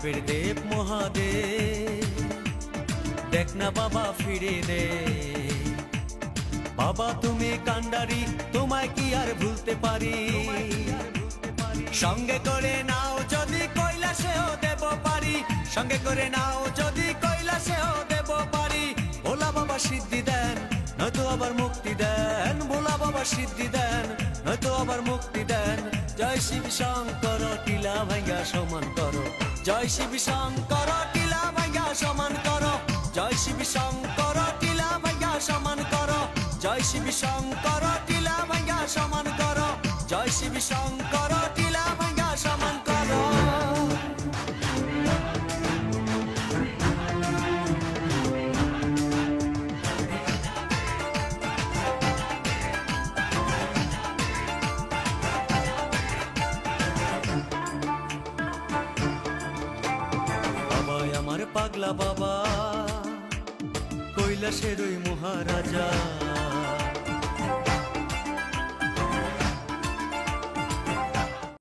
দেবের দেব মহাদেব, দেখ না বাবা ফিরে দে। বাবা তুমি কান্ডারি, তোমায় কি আর ভুলতে পারি? সঙ্গে করে নাও যদি কৈলাসেও দেব পারি, সঙ্গে করে নাও যদি কৈলাসেও দেব পারি। ভোলা বাবা সিদ্ধি দেন, নয়তো আবার মুক্তি দেন। ভোলা বাবা সিদ্ধি দেন, নয়তো আবার মুক্তি দেন। জয় শিব শঙ্কর, টিলা ভাঙ্গা সমান করো। জয় শিব শঙ্কর, টিলা ভাঙ্গা সমান করো। জয় শিব শঙ্কর, টিলা ভাঙ্গা সমান করো। জয় শিব শঙ্কর, টিলা ভাঙ্গা সমান করো। জয় শিব শঙ্কর, টিলা ভাঙ্গা সমান করো। বাবা আমার পাগলা বাবা, কৈলাসের ওই মহারাজা।